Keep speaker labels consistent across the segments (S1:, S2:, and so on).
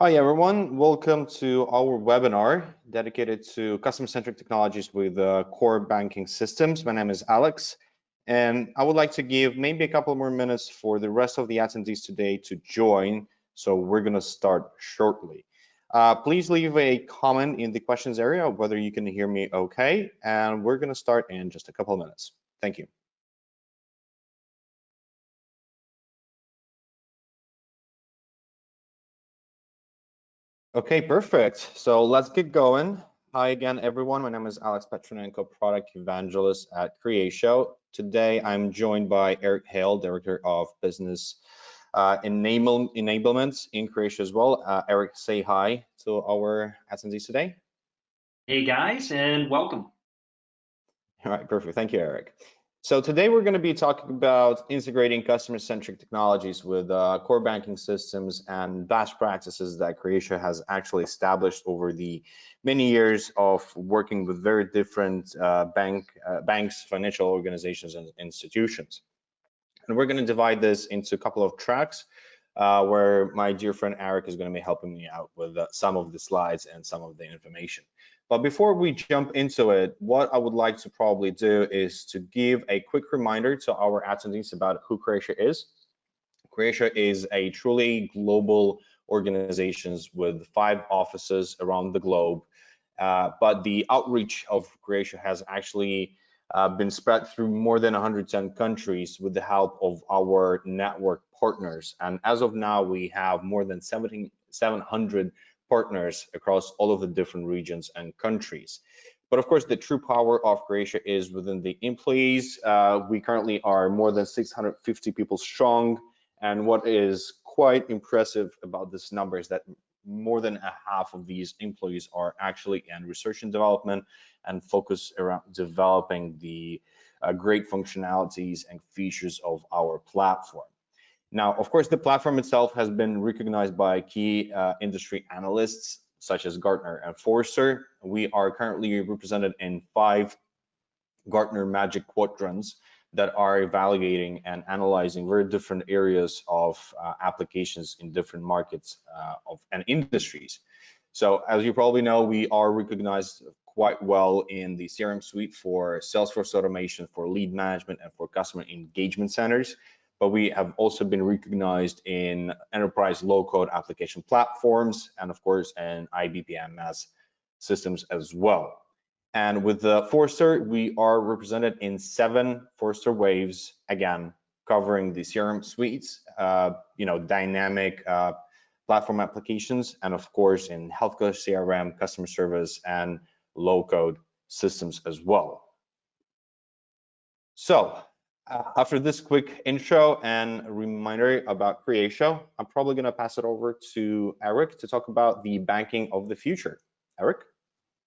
S1: Hi everyone, welcome to our webinar dedicated to customer-centric technologies with core banking systems. My name is Alex, and I would like to give maybe a couple more minutes for the rest of the attendees today to join. So we're going to start shortly. Please leave a comment in the questions area of whether you can hear me okay, and we're going to start in just a couple of minutes. Thank you. Okay, perfect. So let's get going. Hi again, everyone. My name is Alex Petronenko, Product Evangelist at Creatio. Today, I'm joined by Eric Hale, Director of Business Enablement in Creatio as well. Eric, say hi to our attendees today.
S2: Hey guys, and welcome.
S1: All right, perfect. Thank you, Eric. So today we're going to be talking about integrating customer-centric technologies with core banking systems and best practices that Creatio has actually established over the many years of working with very different banks, financial organizations, and institutions. And we're going to divide this into a couple of tracks where my dear friend Eric is going to be helping me out with some of the slides and some of the information. But before we jump into it, what I would like to probably do is to give a quick reminder to our attendees about who Creatio is. Creatio is a truly global organization with 5 offices around the globe, but the outreach of Creatio has actually been spread through more than 110 countries with the help of our network partners. And as of now, we have more than 700 partners across all of the different regions and countries. But of course, the true power of Creatio is within the employees. We currently are more than 650 people strong. And what is quite impressive about this number is that more than a half of these employees are actually in research and development and focus around developing the great functionalities and features of our platform. Now, of course, the platform itself has been recognized by key industry analysts such as Gartner and Forrester. We are currently represented in 5 Gartner Magic Quadrants that are evaluating and analyzing very different areas of applications in different markets and industries. So as you probably know, we are recognized quite well in the CRM suite for Salesforce automation, for lead management, and for customer engagement centers. But we have also been recognized in enterprise low-code application platforms, and of course, in IBPMS systems as well. And with the Forrester, we are represented in 7 Forrester waves, again, covering the CRM suites, dynamic platform applications, and of course, in healthcare CRM, customer service, and low-code systems as well. So after this quick intro and reminder about Creatio, I'm probably going to pass it over to Eric to talk about the banking of the future. Eric?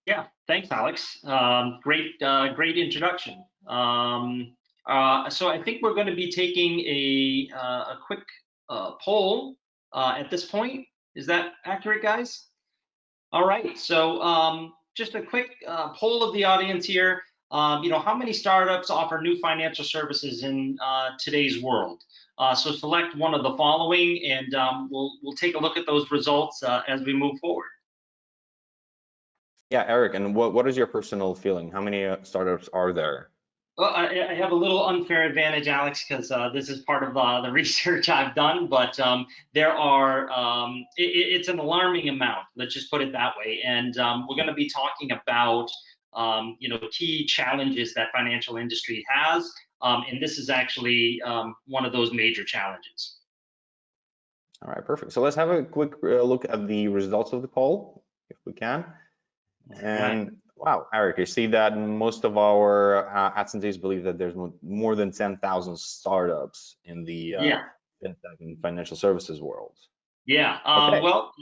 S2: Yeah, thanks, Alex. Great introduction. So I think we're going to be taking a quick poll at this point. Is that accurate, guys? All right. So just a quick poll of the audience here. How many startups offer new financial services in today's world? So select one of the following, and we'll take a look at those results as we move forward.
S1: Yeah, Eric, and what is your personal feeling? How many startups are there?
S2: Well, I have a little unfair advantage, Alex, because this is part of the research I've done, but there are, it's an alarming amount, let's just put it that way. And we're going to be talking about, key challenges that financial industry has. And this is actually one of those major challenges.
S1: All right, perfect. So let's have a quick look at the results of the poll, if we can. And wow, Eric, you see that most of our attendees believe that there's more than 10,000 startups in the fintech and financial services world.
S2: Yeah,
S1: Okay.
S2: well,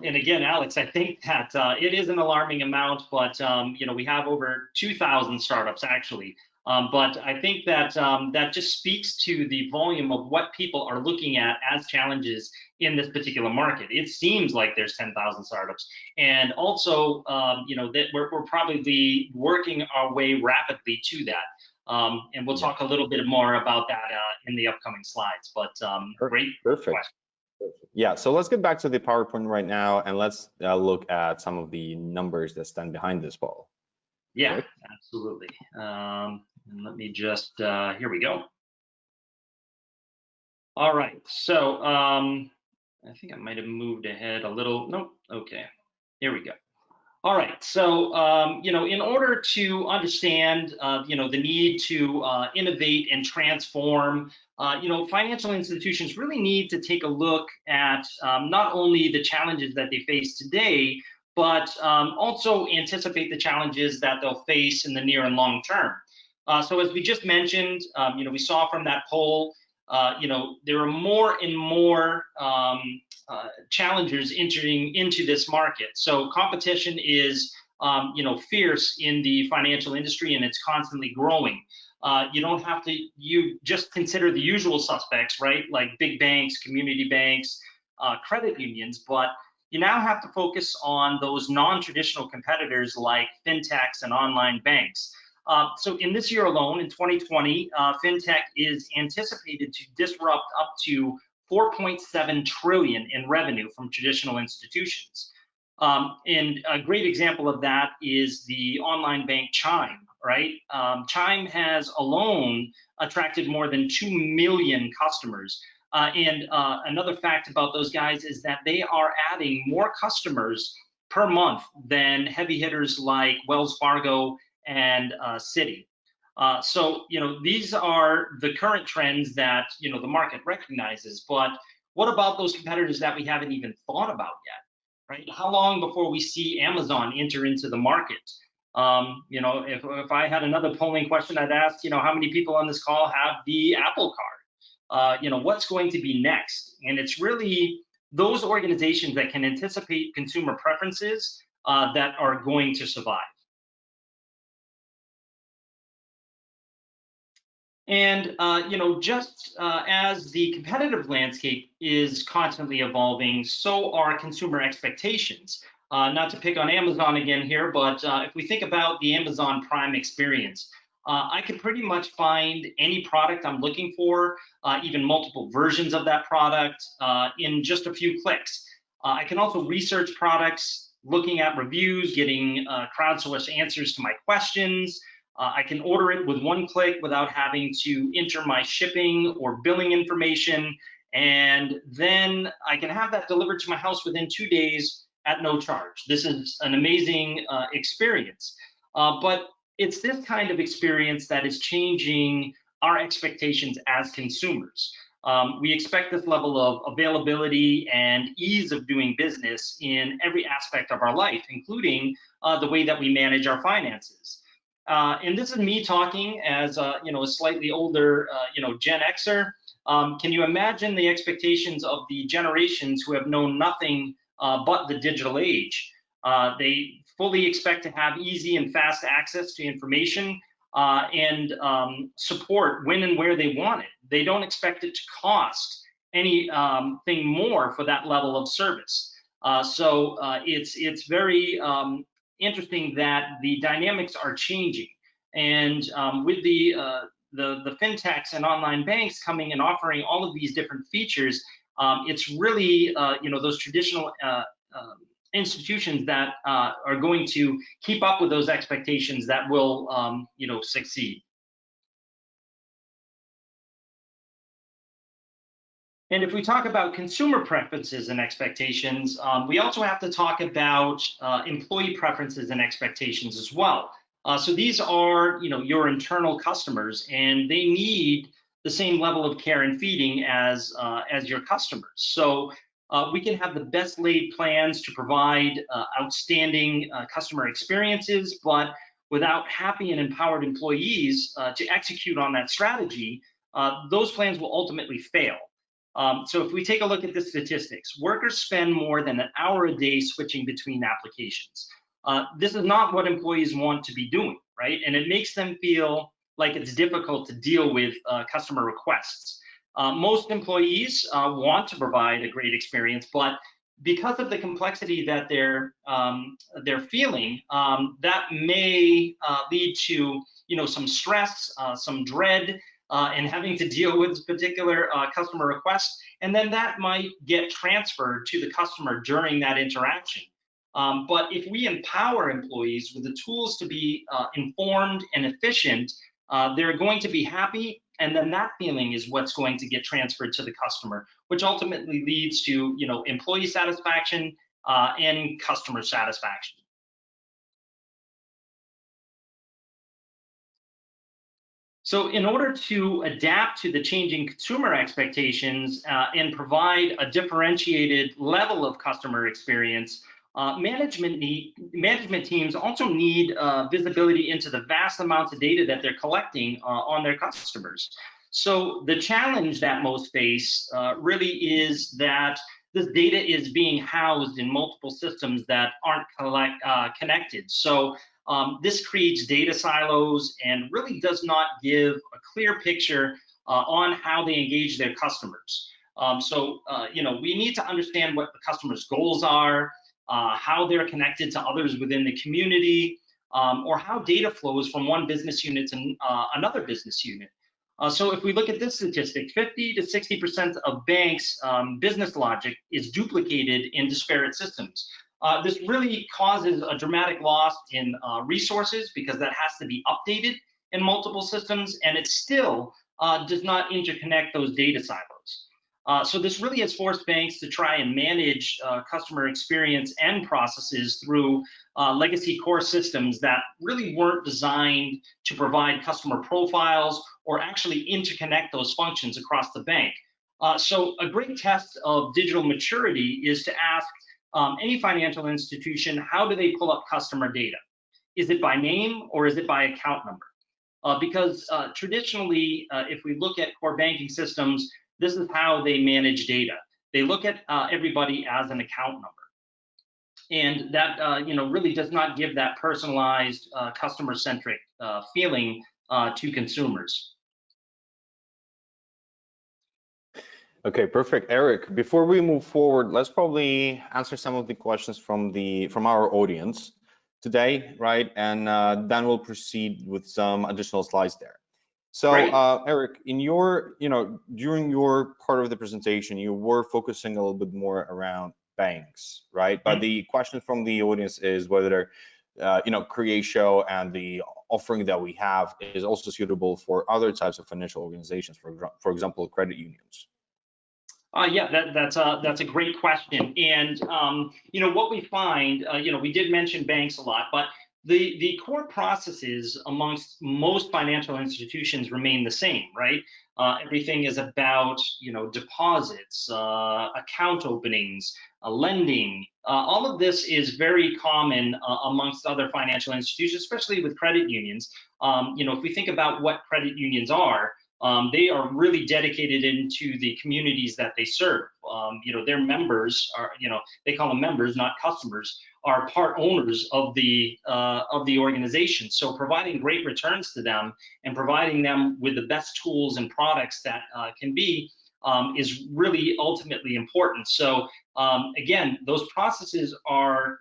S2: and again, Alex, I think that it is an alarming amount, but we have over 2,000 startups actually. But I think that that just speaks to the volume of what people are looking at as challenges in this particular market. It seems like there's 10,000 startups, and also, that we're probably working our way rapidly to that. And we'll talk a little bit more about that in the upcoming slides. But great
S1: perfect.
S2: question.
S1: Yeah, so let's get back to the PowerPoint right now, and let's look at some of the numbers that stand behind this poll.
S2: Yeah,
S1: Right?
S2: absolutely. And let me just, here we go. All right, so I think I might have moved ahead a little. Nope, okay, here we go. All right, so in order to understand, the need to innovate and transform, financial institutions really need to take a look at not only the challenges that they face today, but also anticipate the challenges that they'll face in the near and long term. So as we just mentioned, we saw from that poll, there are more and more challengers entering into this market. So competition is, fierce in the financial industry, and it's constantly growing. You don't have to, you just consider the usual suspects, right? Like big banks, community banks, credit unions, but you now have to focus on those non-traditional competitors like fintechs and online banks. So in this year alone, in 2020, fintech is anticipated to disrupt up to 4.7 trillion in revenue from traditional institutions. And a great example of that is the online bank Chime, right? Chime has alone attracted more than 2 million customers. And another fact about those guys is that they are adding more customers per month than heavy hitters like Wells Fargo and Citi. So, these are the current trends that, the market recognizes, but what about those competitors that we haven't even thought about yet, right? How long before we see Amazon enter into the market? If I had another polling question, I'd ask, how many people on this call have the Apple Card? What's going to be next? And it's really those organizations that can anticipate consumer preferences that are going to survive. And just as the competitive landscape is constantly evolving, so are consumer expectations. Not to pick on Amazon again here, but if we think about the Amazon Prime experience, I could pretty much find any product I'm looking for, even multiple versions of that product, in just a few clicks. I can also research products, looking at reviews, getting crowdsourced answers to my questions. I can order it with one click without having to enter my shipping or billing information, and then I can have that delivered to my house within 2 days at no charge. This is an amazing experience, but it's this kind of experience that is changing our expectations as consumers. We expect this level of availability and ease of doing business in every aspect of our life, including the way that we manage our finances. And this is me talking as a slightly older Gen Xer. Can you imagine the expectations of the generations who have known nothing but the digital age? They fully expect to have easy and fast access to information and support when and where they want it. They don't expect it to cost anything more for that level of service. So it's very interesting that the dynamics are changing, and with the fintechs and online banks coming and offering all of these different features, it's really those traditional institutions that are going to keep up with those expectations that will succeed. And if we talk about consumer preferences and expectations, we also have to talk about employee preferences and expectations as well. So these are, your internal customers, and they need the same level of care and feeding as your customers. So we can have the best laid plans to provide outstanding customer experiences, but without happy and empowered employees to execute on that strategy, those plans will ultimately fail. So if we take a look at the statistics, workers spend more than an hour a day switching between applications. This is not what employees want to be doing, right? And it makes them feel like it's difficult to deal with customer requests. Most employees want to provide a great experience, but because of the complexity that they're feeling, that may lead to some stress, some dread, and having to deal with particular customer requests, and then that might get transferred to the customer during that interaction. But if we empower employees with the tools to be informed and efficient, they're going to be happy, and then that feeling is what's going to get transferred to the customer, which ultimately leads to employee satisfaction and customer satisfaction. So in order to adapt to the changing consumer expectations and provide a differentiated level of customer experience, management teams also need visibility into the vast amounts of data that they're collecting on their customers. So the challenge that most face really is that this data is being housed in multiple systems that aren't connected. So this creates data silos and really does not give a clear picture on how they engage their customers. We need to understand what the customer's goals are, how they're connected to others within the community, or how data flows from one business unit to another business unit. So if we look at this statistic, 50 to 60% of banks' business logic is duplicated in disparate systems. This really causes a dramatic loss in resources because that has to be updated in multiple systems, and it still does not interconnect those data silos. So this really has forced banks to try and manage customer experience and processes through legacy core systems that really weren't designed to provide customer profiles or actually interconnect those functions across the bank. So a great test of digital maturity is to ask any financial institution, how do they pull up customer data? Is it by name or is it by account number? Because traditionally, if we look at core banking systems, this is how they manage data. They look at everybody as an account number. And that really does not give that personalized customer-centric feeling to consumers.
S1: Okay, perfect. Eric, before we move forward, let's probably answer some of the questions from our audience today, right? And then we'll proceed with some additional slides there. So Eric, in your, during your part of the presentation, you were focusing a little bit more around banks, right? But the question from the audience is whether, Creatio and the offering that we have is also suitable for other types of financial organizations, for example, credit unions.
S2: Yeah, that's a great question. And, what we find, we did mention banks a lot, but the core processes amongst most financial institutions remain the same, right? Everything is about, deposits, account openings, lending. All of this is very common amongst other financial institutions, especially with credit unions. If we think about what credit unions are, they are really dedicated into the communities that they serve. Their members are, they call them members, not customers, are part owners of the organization. So providing great returns to them and providing them with the best tools and products that can be is really ultimately important. So again, those processes are,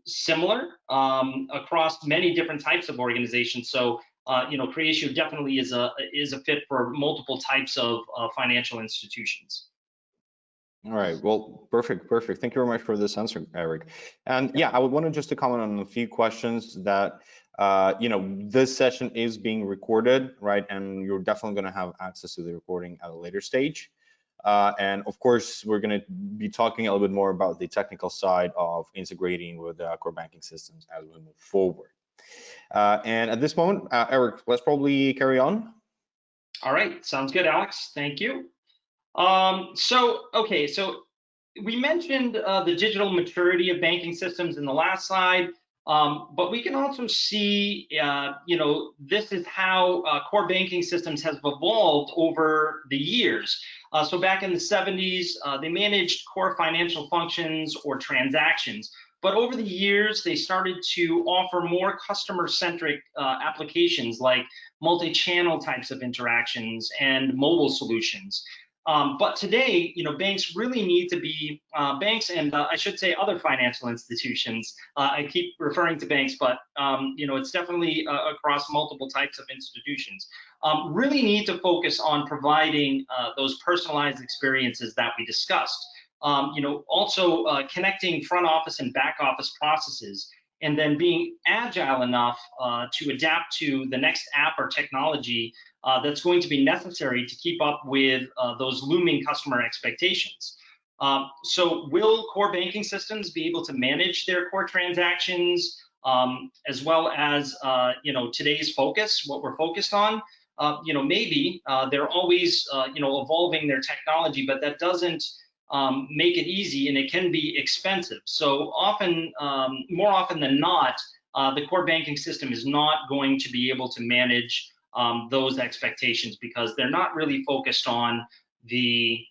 S2: similar across many different types of organizations. So Creatio definitely is a fit for multiple types of financial institutions.
S1: All right. Well, perfect. Thank you very much for this answer, Eric. And yeah, I would want to just to comment on a few questions that, this session is being recorded, right? And you're definitely going to have access to the recording at a later stage. And of course, we're going to be talking a little bit more about the technical side of integrating with core banking systems as we move forward. And at this moment, Eric, let's probably carry on.
S2: All right, sounds good, Alex. Thank you. So we mentioned the digital maturity of banking systems in the last slide, but we can also see, this is how core banking systems have evolved over the years. So back in the 70s, they managed core financial functions or transactions. But over the years, they started to offer more customer-centric applications like multi-channel types of interactions and mobile solutions. But today, banks really need to be banks, and I should say other financial institutions. I keep referring to banks, but it's definitely across multiple types of institutions. Really need to focus on providing those personalized experiences that we discussed. Also connecting front office and back office processes, and then being agile enough to adapt to the next app or technology that's going to be necessary to keep up with those looming customer expectations. So will core banking systems be able to manage their core transactions, as well as today's focus, what we're focused on? Maybe they're always evolving their technology, but that doesn't make it easy, and it can be expensive. So often, more often than not, the core banking system is not going to be able to manage those expectations, because they're not really focused on the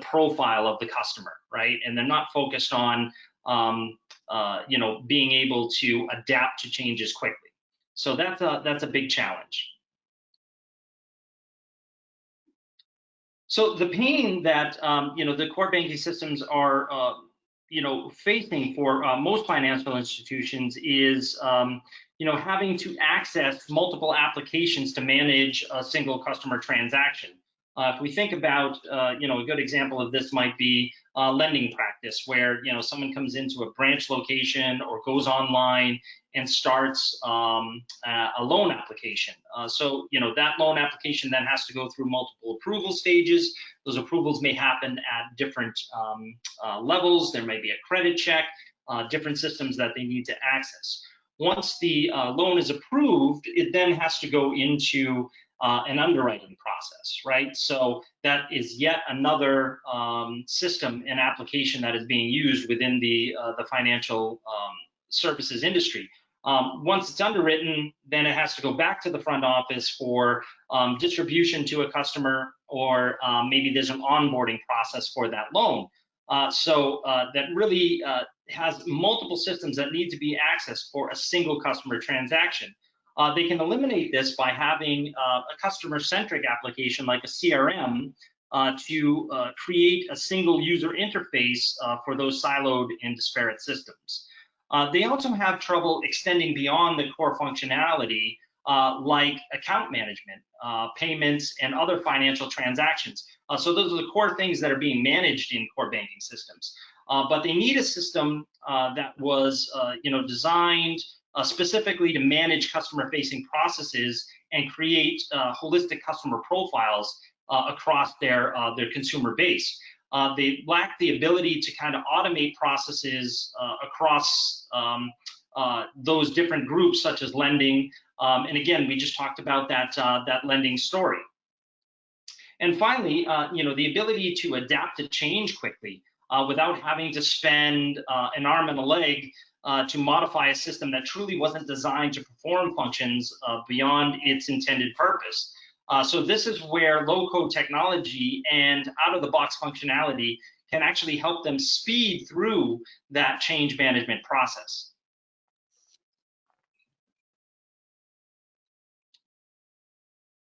S2: profile of the customer, right? And they're not focused on being able to adapt to changes quickly. So that's a big challenge. So the pain that the core banking systems are facing for most financial institutions is having to access multiple applications to manage a single customer transaction. If we think about a good example of this might be lending practice, where someone comes into a branch location or goes online and starts a loan application. So that loan application then has to go through multiple approval stages. Those approvals may happen at different levels. There may be a credit check, different systems that they need to access. Once the loan is approved, it then has to go into an underwriting process, right? So that is yet another system and application that is being used within the financial services industry. Once it's underwritten, then it has to go back to the front office for distribution to a customer, or maybe there's an onboarding process for that loan. So that really has multiple systems that need to be accessed for a single customer transaction. They can eliminate this by having a customer-centric application like a CRM to create a single user interface for those siloed and disparate systems. They also have trouble extending beyond the core functionality like account management, payments, and other financial transactions. So those are the core things that are being managed in core banking systems. But they need a system that was designed specifically to manage customer-facing processes and create holistic customer profiles across their consumer base. They lack the ability to kind of automate processes across those different groups, such as lending. And again, we just talked about that lending story. And finally, the ability to adapt to change quickly without having to spend an arm and a leg to modify a system that truly wasn't designed to perform functions beyond its intended purpose. So this is where low-code technology and out-of-the-box functionality can actually help them speed through that change management process.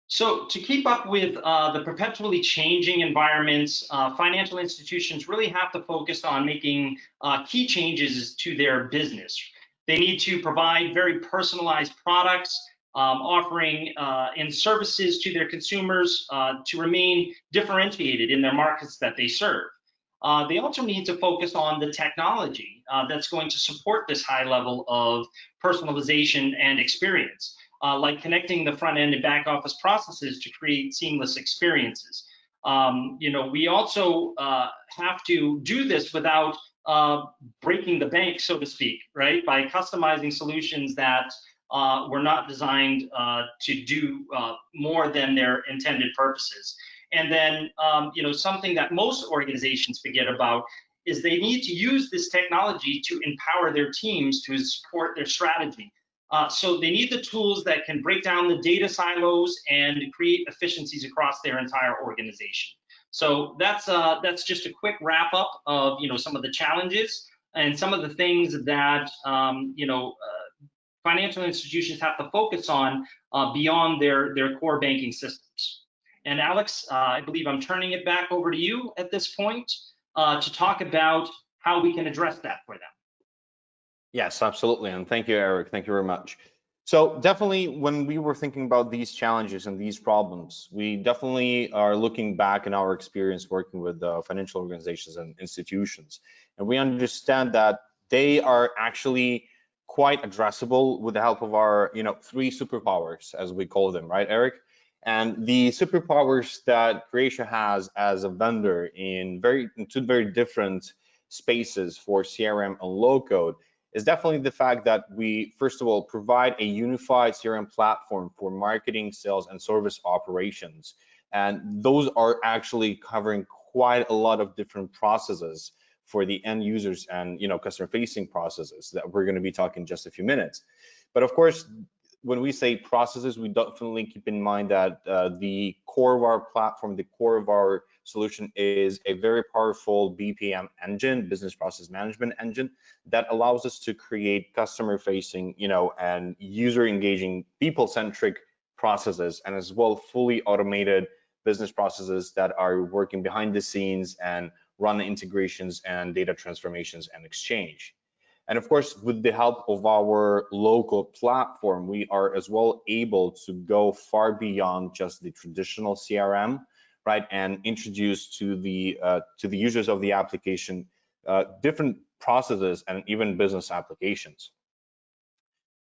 S2: So to keep up with the perpetually changing environments, financial institutions really have to focus on making key changes to their business. They need to provide very personalized products, offering and services to their consumers to remain differentiated in their markets that they serve. They also need to focus on the technology that's going to support this high level of personalization and experience. Like connecting the front end and back office processes to create seamless experiences. We also have to do this without breaking the bank, so to speak, right? By customizing solutions that were not designed to do more than their intended purposes. And then, something that most organizations forget about is they need to use this technology to empower their teams to support their strategy. So they need the tools that can break down the data silos and create efficiencies across their entire organization. So that's just a quick wrap up of some of the challenges and some of the things that financial institutions have to focus on beyond their core banking systems. And Alex, I believe I'm turning it back over to you at this point to talk about how we can address that for them.
S1: Yes, absolutely. And thank you, Eric. Thank you very much. So definitely when we were thinking about these challenges and these problems, we definitely are looking back in our experience working with financial organizations and institutions. And we understand that they are actually quite addressable with the help of our, three superpowers, as we call them, right, Eric? And the superpowers that Creatio has as a vendor in two very different spaces for CRM and low code is definitely the fact that we, first of all, provide a unified CRM platform for marketing, sales, and service operations. And those are actually covering quite a lot of different processes for the end users and customer facing processes that we're going to be talking in just a few minutes. But of course, when we say processes, we definitely keep in mind that the core of our platform, the core of our solution is a very powerful BPM engine, business process management engine, that allows us to create customer facing, and user engaging, people centric processes, and as well fully automated business processes that are working behind the scenes and run integrations and data transformations and exchange. And of course, with the help of our local platform, we are as well able to go far beyond just the traditional CRM, right, and introduce to the users of the application different processes and even business applications.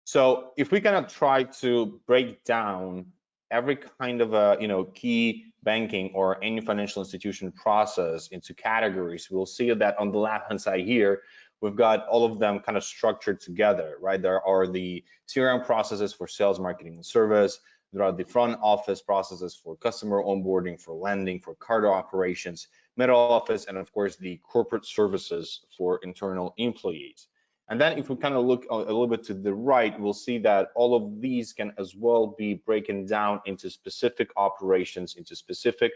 S1: So if we kind of try to break down every kind of a key banking or any financial institution process into categories, we'll see that on the left hand side here, we've got all of them kind of structured together, right? There are the CRM processes for sales, marketing, and service. There are the front office processes for customer onboarding, for lending, for card operations, middle office, and of course the corporate services for internal employees. And then if we kind of look a little bit to the right, we'll see that all of these can as well be broken down into specific operations, into specific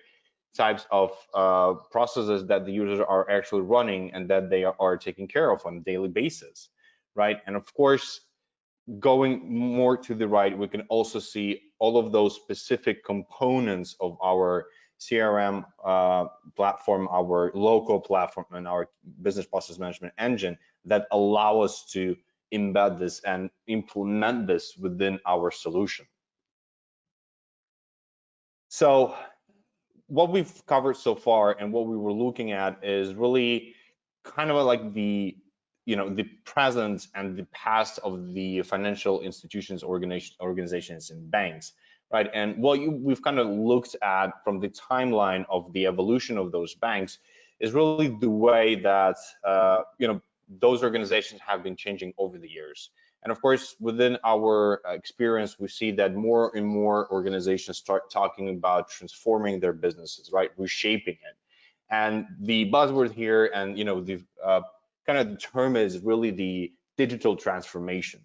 S1: types of processes that the users are actually running and that they are taking care of on a daily basis, right? And of course, going more to the right, we can also see all of those specific components of our CRM platform, our local platform, and our business process management engine that allow us to embed this and implement this within our solution. So what we've covered so far and what we were looking at is really kind of like the present and the past of the financial institutions, organizations, and banks, right? And what we've kind of looked at from the timeline of the evolution of those banks is really the way that those organizations have been changing over the years. And of course, within our experience, we see that more and more organizations start talking about transforming their businesses, right? Reshaping it. And the buzzword here, and the kind of the term is really the digital transformation.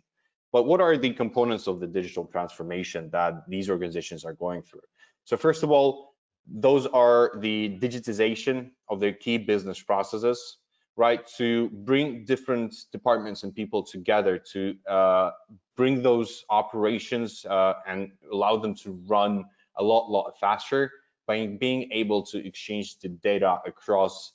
S1: But what are the components of the digital transformation that these organizations are going through? So first of all, those are the digitization of their key business processes, right? To bring different departments and people together to bring those operations and allow them to run a lot faster by being able to exchange the data across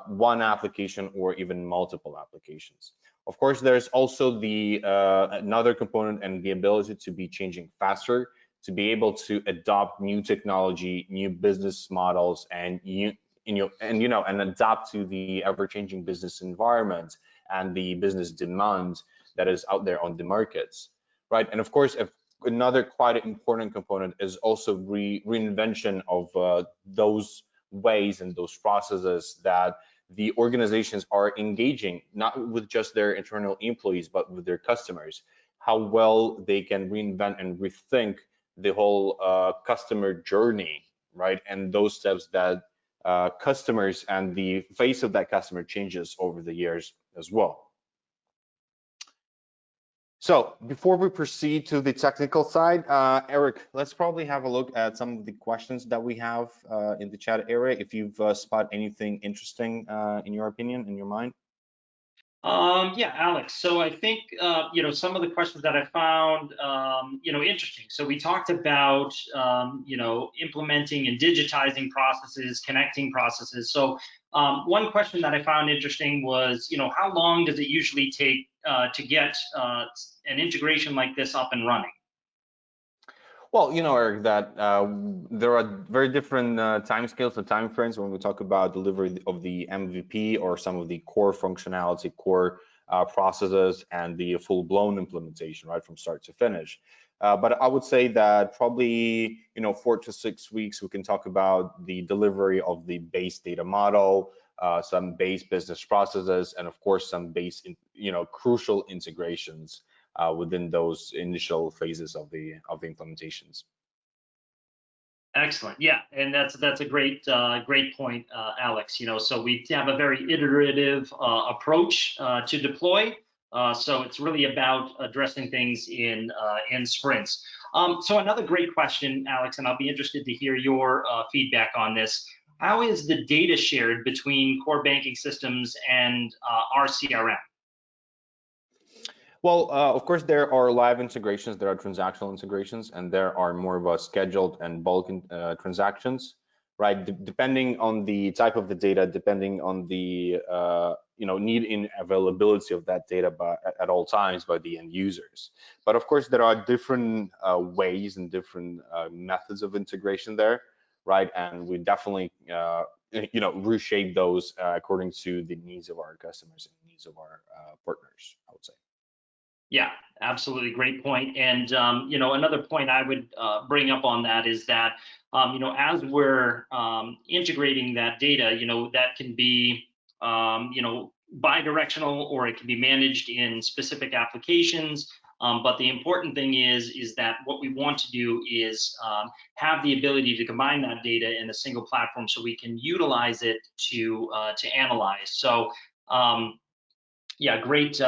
S1: one application or even multiple applications. Of course, there's also the another component and the ability to be changing faster, to be able to adopt new technology, new business models, and and adapt to the ever-changing business environment and the business demand that is out there on the markets, right? And of course, another quite important component is also reinvention of those ways and those processes that the organizations are engaging, not with just their internal employees, but with their customers, how well they can reinvent and rethink the whole customer journey, right? And those steps that customers and the face of that customer changes over the years as well. So before we proceed to the technical side, Eric, let's probably have a look at some of the questions that we have in the chat area, if you've spot anything interesting in your opinion, in your mind.
S2: Yeah, Alex. So I think some of the questions that I found interesting. So we talked about implementing and digitizing processes, connecting processes. So one question that I found interesting was how long does it usually take to get an integration like this up and running?
S1: Well, Eric, that there are very different timescales and timeframes when we talk about delivery of the MVP or some of the core functionality, core processes, and the full-blown implementation, right, from start to finish. But I would say that probably, 4 to 6 weeks, we can talk about the delivery of the base data model, some base business processes, and of course, some base, crucial integrations within those initial phases of the implementations.
S2: Excellent. Yeah, and that's a great point, Alex. So we have a very iterative approach to deploy. So it's really about addressing things in sprints. So another great question, Alex, and I'll be interested to hear your feedback on this. How is the data shared between core banking systems and our CRM?
S1: Well, of course, there are live integrations, there are transactional integrations, and there are more of a scheduled and bulk transactions, right? Depending on the type of the data, depending on the need in availability of that data at all times by the end users. But of course, there are different ways and different methods of integration there, right? And we definitely reshape those according to the needs of our customers and needs of our partners, I would say.
S2: Yeah, absolutely. Great point. And, another point I would bring up on that is that, as we're integrating that data, that can be, bidirectional, or it can be managed in specific applications. But the important thing is that what we want to do is have the ability to combine that data in a single platform so we can utilize it to analyze. So, yeah, great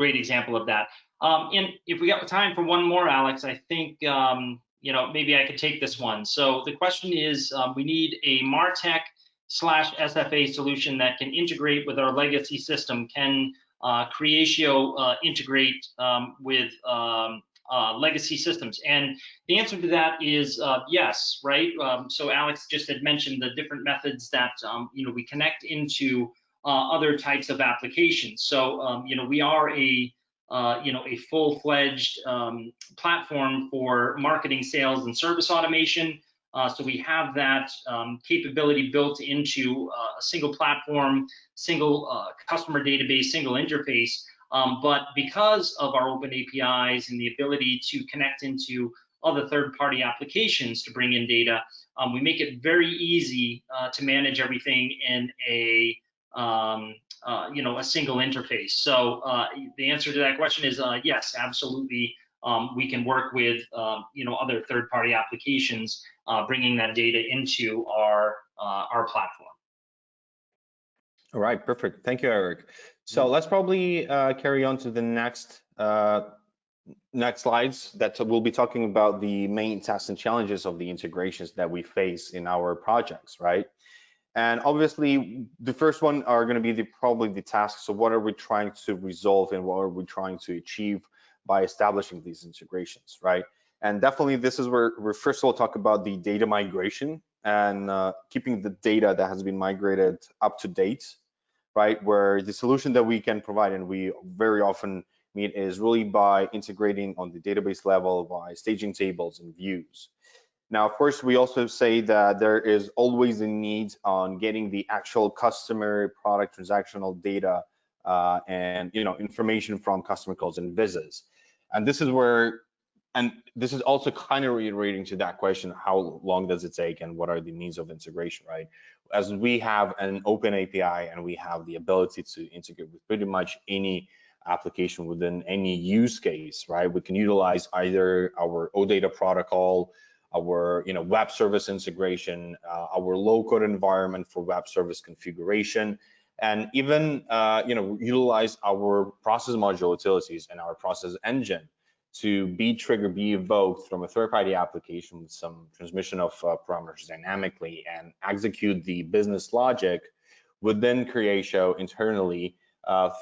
S2: example of that. And if we got time for one more, Alex, I think maybe I could take this one. So the question is, we need a MarTech/SFA solution that can integrate with our legacy system. Can Creatio integrate with legacy systems? And the answer to that is yes, right? So Alex just had mentioned the different methods that we connect into other types of applications. So we are a full-fledged platform for marketing, sales, and service automation. So we have that capability built into a single platform, single customer database, single interface. But because of our open APIs and the ability to connect into other third-party applications to bring in data, we make it very easy to manage everything in a single interface. So the answer to that question is yes, absolutely. We can work with other third-party applications, bringing that data into our platform.
S1: All right, perfect. Thank you, Eric. So let's probably carry on to the next slides that we'll be talking about the main tasks and challenges of the integrations that we face in our projects, right? And obviously, the first one are going to be probably the tasks. So what are we trying to resolve and what are we trying to achieve by establishing these integrations, right? And definitely, this is where we first of all talk about the data migration and keeping the data that has been migrated up to date, right? Where the solution that we can provide and we very often meet is really by integrating on the database level by staging tables and views. Now, of course, we also say that there is always a need on getting the actual customer product transactional data and information from customer calls and visits. And this is where, and this is also kind of reiterating to that question, how long does it take and what are the needs of integration, right? As we have an open API and we have the ability to integrate with pretty much any application within any use case, right? We can utilize either our OData protocol, our web service integration, our low-code environment for web service configuration, and even utilize our process module utilities and our process engine to be triggered, be evoked from a third-party application with some transmission of parameters dynamically and execute the business logic within Creatio internally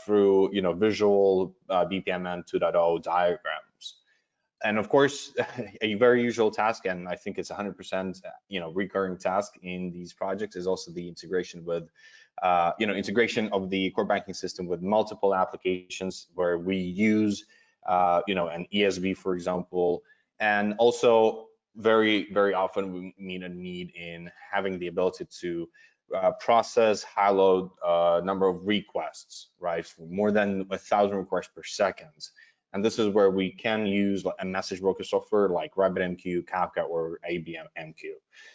S1: through visual BPMN 2.0 diagrams. And of course, a very usual task, and I think it's 100% recurring task in these projects, is also the integration with integration of the core banking system with multiple applications where we use an ESB, for example, and also very often we meet a need in having the ability to process high load number of requests, right? For more than 1,000 requests per second. And this is where we can use a message broker software like RabbitMQ, Kafka, or ABMQ.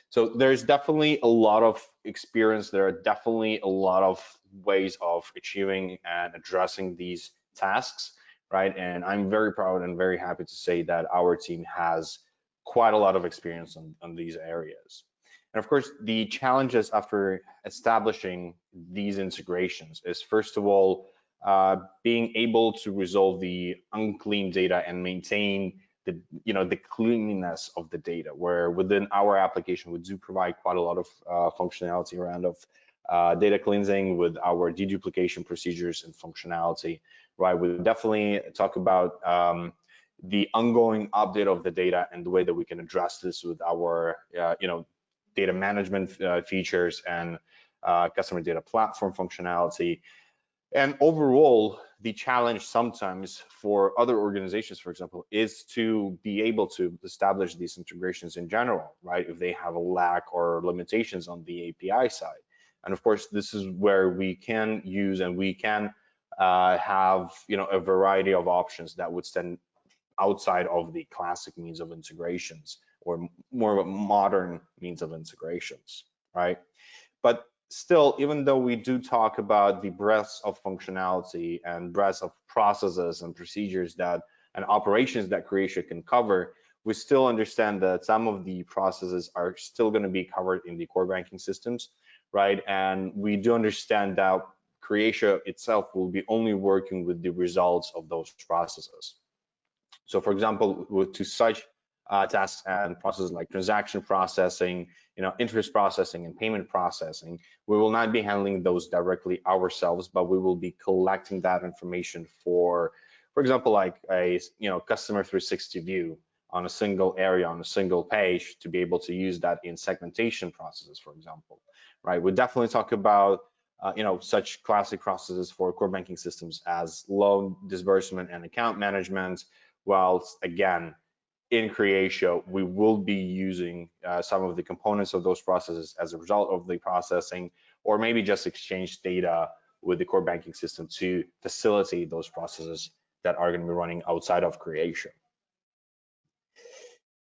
S1: So there's definitely a lot of experience. There are definitely a lot of ways of achieving and addressing these tasks, right? And I'm very proud and very happy to say that our team has quite a lot of experience on these areas. And of course, the challenges after establishing these integrations is, first of all, being able to resolve the unclean data and maintain the cleanliness of the data, where within our application we do provide quite a lot of functionality around of data cleansing with our deduplication procedures and functionality, right? We definitely talk about the ongoing update of the data and the way that we can address this with our data management features and customer data platform functionality. And overall, the challenge sometimes for other organizations, for example, is to be able to establish these integrations in general, right? If they have a lack or limitations on the API side. And of course, this is where we can use and we can have a variety of options that would stand outside of the classic means of integrations or more of a modern means of integrations, right? But still, even though we do talk about the breadth of functionality and breadth of processes and procedures that and operations that Creatio can cover, we still understand that some of the processes are still going to be covered in the core banking systems, right? And we do understand that Creatio itself will be only working with the results of those processes. So for example, to such tasks and processes like transaction processing, interest processing and payment processing, we will not be handling those directly ourselves, but we will be collecting that information for example, like a customer 360 view on a single area, on a single page, to be able to use that in segmentation processes, for example, right? We definitely talk about such classic processes for core banking systems as loan disbursement and account management, whilst again, in Creatio, we will be using some of the components of those processes as a result of the processing, or maybe just exchange data with the core banking system to facilitate those processes that are going to be running outside of Creatio.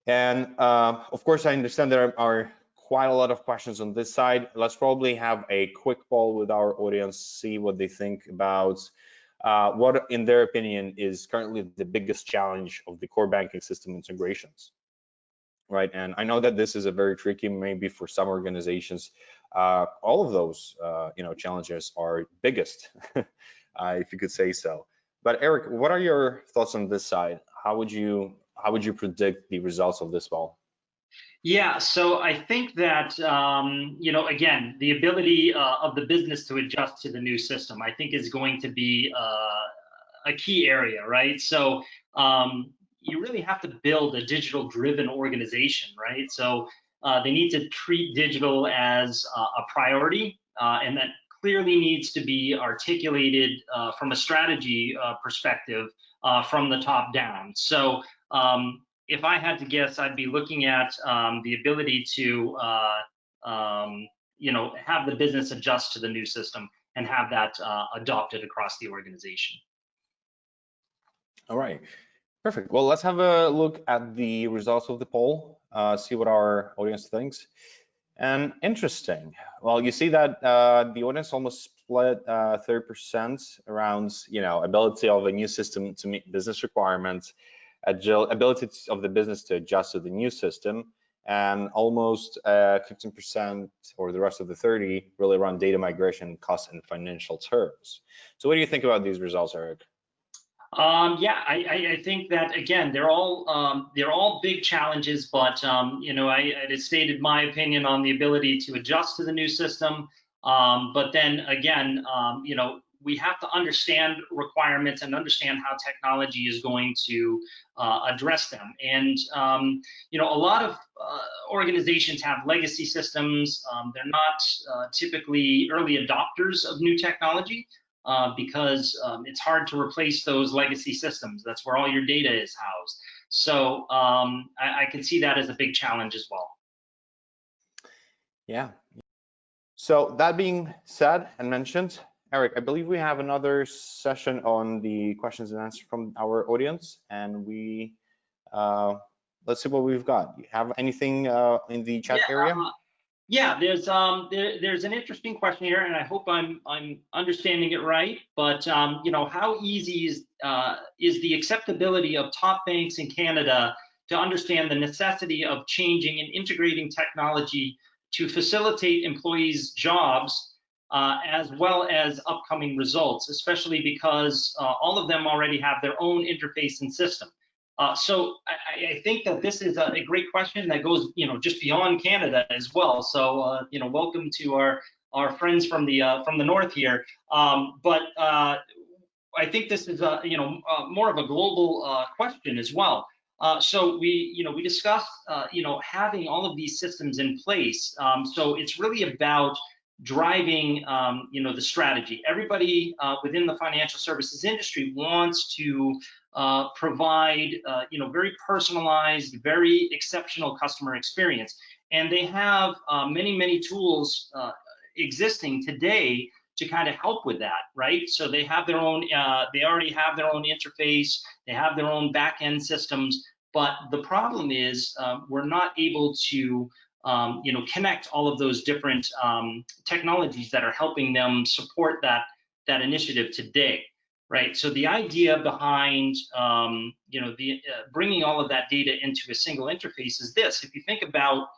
S1: And of course, I understand there are quite a lot of questions on this side. Let's probably have a quick poll with our audience, see what they think about what, in their opinion, is currently the biggest challenge of the core banking system integrations, right? And I know that this is a very tricky, maybe for some organizations, all of those, challenges are biggest, if you could say so. But Eric, what are your thoughts on this side? How would you predict the results of this poll?
S2: Yeah, so I think that, again, the ability of the business to adjust to the new system, I think, is going to be a key area, right? So you really have to build a digital-driven organization, right? So they need to treat digital as a priority, and that clearly needs to be articulated from a strategy perspective from the top down. So if I had to guess, I'd be looking at the ability to, have the business adjust to the new system and have that adopted across the organization.
S1: All right, perfect. Well, let's have a look at the results of the poll, see what our audience thinks. And interesting. Well, you see that the audience almost split 30% around, ability of a new system to meet business requirements, ability of the business to adjust to the new system, and almost 15%, or the rest of the 30, really around data migration, cost, and financial terms. So what do you think about these results, Eric?
S2: Yeah, I think that, again, they're all big challenges, but I had stated my opinion on the ability to adjust to the new system. But then again, we have to understand requirements and understand how technology is going to address them. And you know, a lot of organizations have legacy systems. They're not typically early adopters of new technology because it's hard to replace those legacy systems. That's where all your data is housed. So I can see that as a big challenge as well.
S1: Yeah. So that being said and mentioned, Eric, I believe we have another session on the questions and answers from our audience, and we let's see what we've got. You have anything in the chat area?
S2: Yeah, there's an interesting question here, and I hope I'm understanding it right. But you know, how easy is the acceptability of top banks in Canada to understand the necessity of changing and integrating technology to facilitate employees' jobs as well as upcoming results, especially because all of them already have their own interface and system. So I think that this is a great question that goes, you know, just beyond Canada as well. So you know, welcome to our friends from the north here. But I think this is you know, more of a global question as well. So we discussed you know, having all of these systems in place. So it's really about driving you know, the strategy. Everybody within the financial services industry wants to provide you know, very personalized, very exceptional customer experience, and they have many tools existing today to kind of help with that, right? So they have their own, they already have their own interface, they have their own back-end systems, but the problem is we're not able to you know, connect all of those different technologies that are helping them support that initiative today, right? So the idea behind you know, the bringing all of that data into a single interface is this. If you think about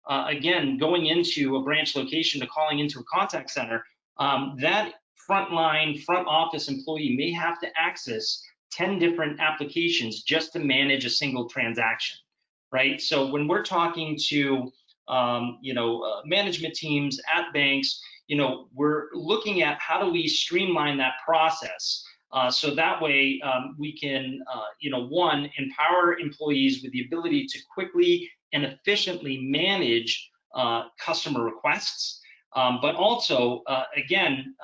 S2: again, going into a branch location to calling into a contact center, that frontline front office employee may have to access 10 different applications just to manage a single transaction, right? So when we're talking to you know, management teams at banks, you know, we're looking at how do we streamline that process so that way we can, you know, one, empower employees with the ability to quickly and efficiently manage customer requests, but also, again,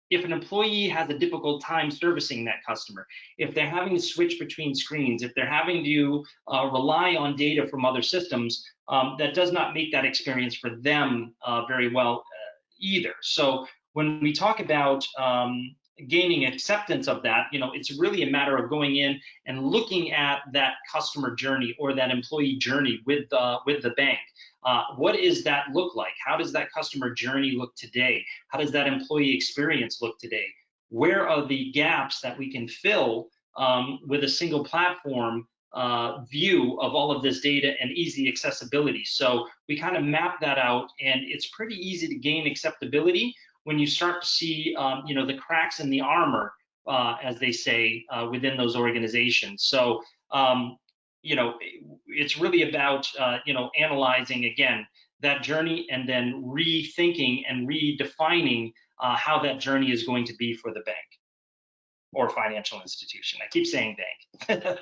S2: if an employee has a difficult time servicing that customer, if they're having to switch between screens, if they're having to rely on data from other systems, that does not make that experience for them very well either. So when we talk about gaining acceptance of that, you know, it's really a matter of going in and looking at that customer journey or that employee journey with the bank. What does that look like? How does that customer journey look today? How does that employee experience look today? Where are the gaps that we can fill with a single platform view of all of this data and easy accessibility? So we kind of map that out, and it's pretty easy to gain acceptability when you start to see you know, the cracks in the armor, as they say, within those organizations. So you know, it's really about you know, analyzing again that journey and then rethinking and redefining how that journey is going to be for the bank or financial institution. I keep saying bank.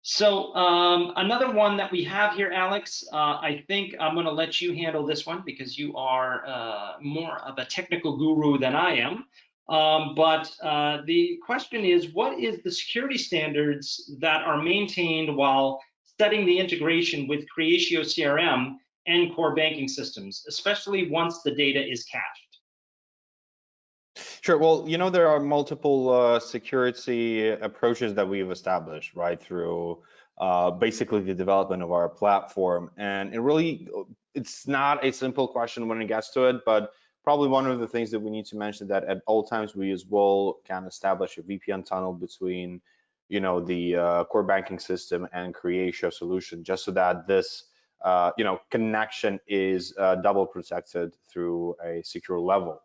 S2: So another one that we have here, Alex, I think I'm going to let you handle this one because you are more of a technical guru than I am. But the question is, what is the security standards that are maintained while setting the integration with Creatio CRM and core banking systems, especially once the data is cached?
S1: Sure. Well, you know, there are multiple security approaches that we've established, right, through basically the development of our platform. And it's not a simple question when it gets to it, but probably one of the things that we need to mention that at all times we as well can establish a VPN tunnel between, you know, the core banking system and Creatio solution, just so that this, you know, connection is double protected through a secure level.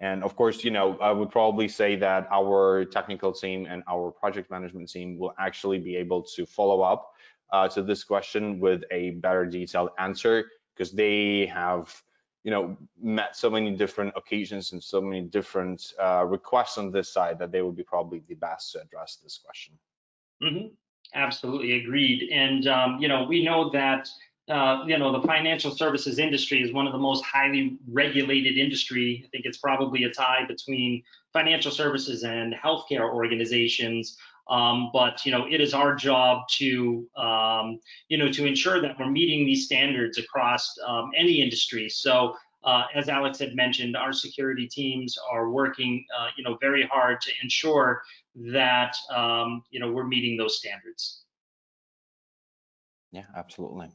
S1: And of course, you know, I would probably say that our technical team and our project management team will actually be able to follow up to this question with a better detailed answer, because they have, you know, met so many different occasions and so many different requests on this side that they would be probably the best to address this question.
S2: Absolutely agreed. And we know that the financial services industry is one of the most highly regulated industry. I think it's probably a tie between financial services and healthcare organizations. But it is our job to to ensure that we're meeting these standards across any industry. So as Alex had mentioned, our security teams are working very hard to ensure that we're meeting those standards.
S1: Yeah, absolutely.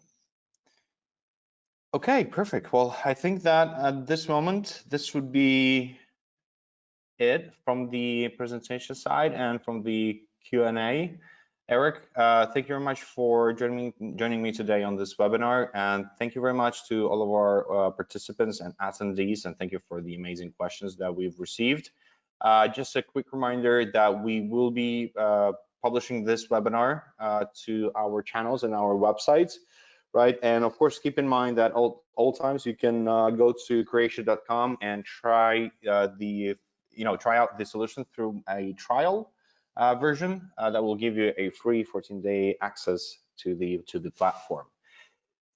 S1: Okay, perfect. Well, I think that at this moment, this would be it from the presentation side and from the Q&A. Eric, thank you very much for joining me today on this webinar, and thank you very much to all of our participants and attendees, and thank you for the amazing questions that we've received. Just a quick reminder that we will be publishing this webinar to our channels and our websites, right? And of course, keep in mind that all times you can go to creatio.com and try try out the solution through a trial version that will give you a free 14-day access to the platform.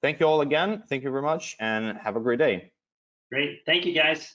S1: Thank you all again. Thank you very much, and have a great day.
S2: Great. Thank you, guys.